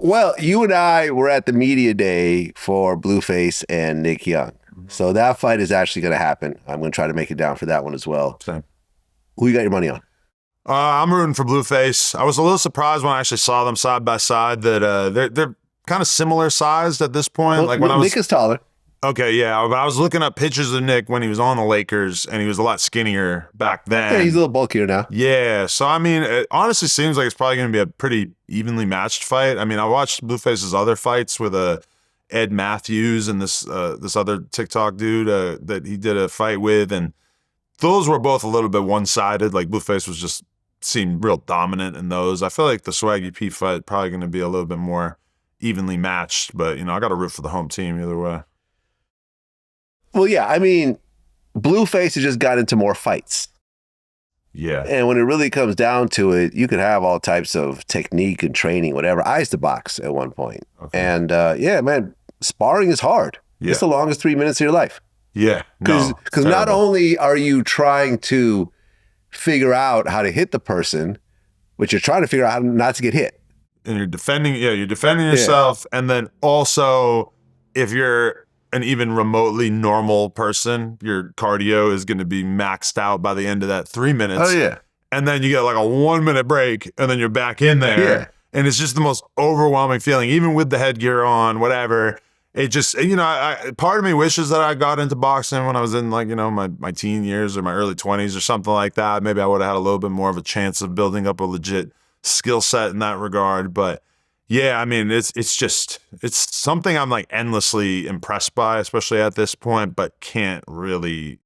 Well, you and I were at the media day for Blueface and Nick Young. So that fight is actually going to happen. I'm going to try to make it down for that one as well. Same. Who you got your money on? I'm rooting for Blueface. I was a little surprised when I actually saw them side by side that they're kind of similar sized at this point. Well, like when Nick is taller. Okay, yeah, but I was looking up pictures of Nick when he was on the Lakers, and he was a lot skinnier back then. Yeah, he's a little bulkier now. Yeah, so I mean, it honestly seems like it's probably going to be a pretty evenly matched fight. I mean, I watched Blueface's other fights with Ed Matthews and this other TikTok dude that he did a fight with, and those were both a little bit one-sided. Like Blueface was just seemed real dominant in those. I feel like the Swaggy P fight probably going to be a little bit more evenly matched, but I got to root for the home team either way. Well, yeah, I mean, Blueface has just got into more fights. Yeah. And when it really comes down to it, you could have all types of technique and training, whatever. I used to box at one point. Okay. And yeah, man, sparring is hard. Yeah. It's the longest 3 minutes of your life. Yeah. Because not only are you trying to figure out how to hit the person, but you're trying to figure out how not to get hit. And you're defending yourself. Yeah. And then also, if you're an even remotely normal person, your cardio is going to be maxed out by the end of that 3 minutes. Oh, yeah. And then you get like a 1 minute break, and then you're back in there. Yeah. And it's just the most overwhelming feeling, even with the headgear on, whatever. It just, part of me wishes that I got into boxing when I was in my teen years or my early 20s or something like that. Maybe I would have had a little bit more of a chance of building up a legit skill set in that regard. But yeah, I mean, it's something I'm like endlessly impressed by, especially at this point, but can't really,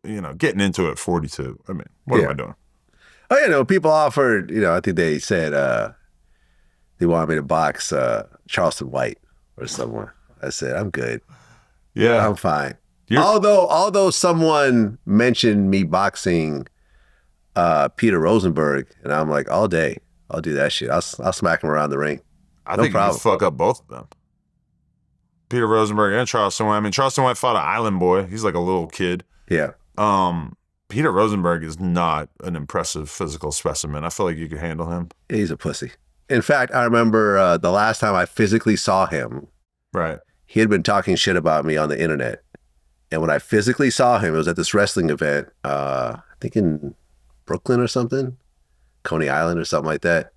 getting into it at 42. I mean, what am I doing? Oh, people offered, I think they said they wanted me to box Charleston White or someone. I said, I'm good. Yeah. I'm fine. Although someone mentioned me boxing Peter Rosenberg, and I'm like, all day. I'll do that shit. I'll smack him around the ring. I think you can fuck up both of them. Peter Rosenberg and Charleston White. I mean, Charleston White fought an island boy. He's like a little kid. Yeah. Peter Rosenberg is not an impressive physical specimen. I feel like you could handle him. He's a pussy. In fact, I remember the last time I physically saw him. Right. He had been talking shit about me on the internet. And when I physically saw him, it was at this wrestling event, I think in Brooklyn or something. Coney Island or something like that.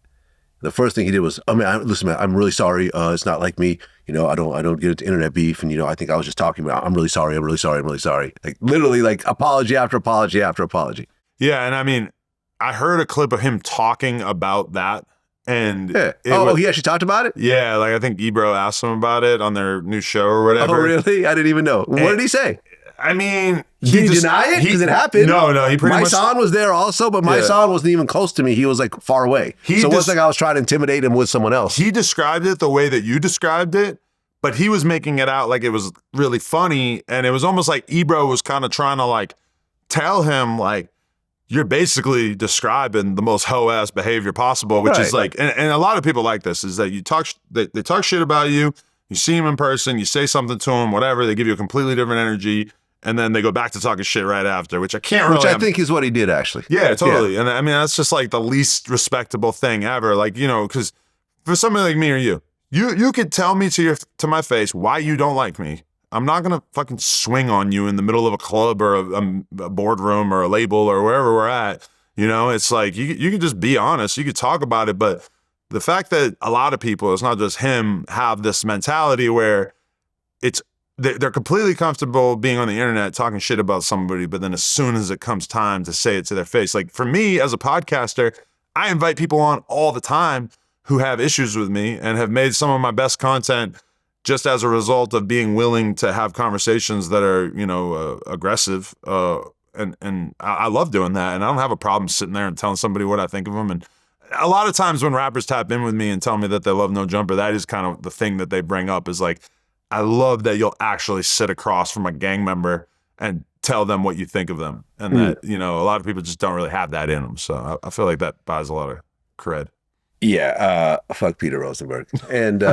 The first thing he did was, listen, man, I'm really sorry. It's not like me. I don't get into internet beef. And, I think I was just talking about, I'm really sorry. I'm really sorry. I'm really sorry. Like literally like apology after apology after apology. Yeah. And I mean, I heard a clip of him talking about that. And yeah. He actually talked about it? Yeah. Like I think Ebro asked him about it on their new show or whatever. Oh, really? I didn't even know. What did he say? I mean, did he deny it? Because it happened. No, he pretty much. My son was there also, but my son wasn't even close to me. He was like far away. So it wasn't like I was trying to intimidate him with someone else. He described it the way that you described it, but he was making it out like it was really funny. And it was almost like Ebro was kind of trying to like tell him like, you're basically describing the most hoe-ass behavior possible, which is like, and a lot of people like this, is that they talk shit about you, you see them in person, you say something to them, whatever, they give you a completely different energy, and then they go back to talking shit right after, which I can't really. Which I think is what he did, actually. Yeah, totally. Yeah. And I mean, that's just like the least respectable thing ever. Like, because for somebody like me or you could tell me to my face why you don't like me. I'm not going to fucking swing on you in the middle of a club or a boardroom or a label or wherever we're at. It's like you can just be honest. You could talk about it. But the fact that a lot of people, it's not just him, have this mentality where they're completely comfortable being on the internet talking shit about somebody, but then as soon as it comes time to say it to their face, like for me as a podcaster, I invite people on all the time who have issues with me and have made some of my best content just as a result of being willing to have conversations that are, aggressive. And I love doing that. And I don't have a problem sitting there and telling somebody what I think of them. And a lot of times when rappers tap in with me and tell me that they love No Jumper, that is kind of the thing that they bring up is like, I love that you'll actually sit across from a gang member and tell them what you think of them. And that, a lot of people just don't really have that in them. So I feel like that buys a lot of cred. Yeah. Fuck Peter Rosenberg. And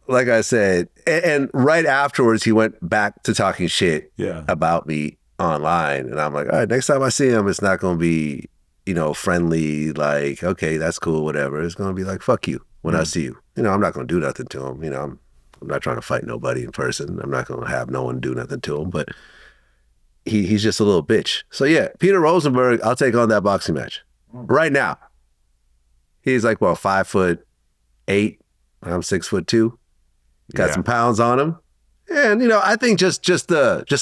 like I said, and right afterwards, he went back to talking shit about me online. And I'm like, all right, next time I see him, it's not going to be, friendly, like, okay, that's cool, whatever. It's going to be like, fuck you. when I see you. You know, I'm not going to do nothing to him. You know, I'm not trying to fight nobody in person. I'm not going to have no one do nothing to him, but he's just a little bitch. So yeah, Peter Rosenberg, I'll take on that boxing match right now. He's like, well, 5'8". I'm 6'2". Got some pounds on him. And, you know, I think just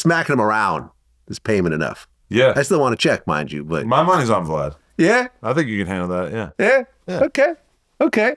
smacking him around is payment enough. Yeah. I still want to check, mind you, but my money's on Vlad. Yeah? I think you can handle that, yeah. Yeah? Okay.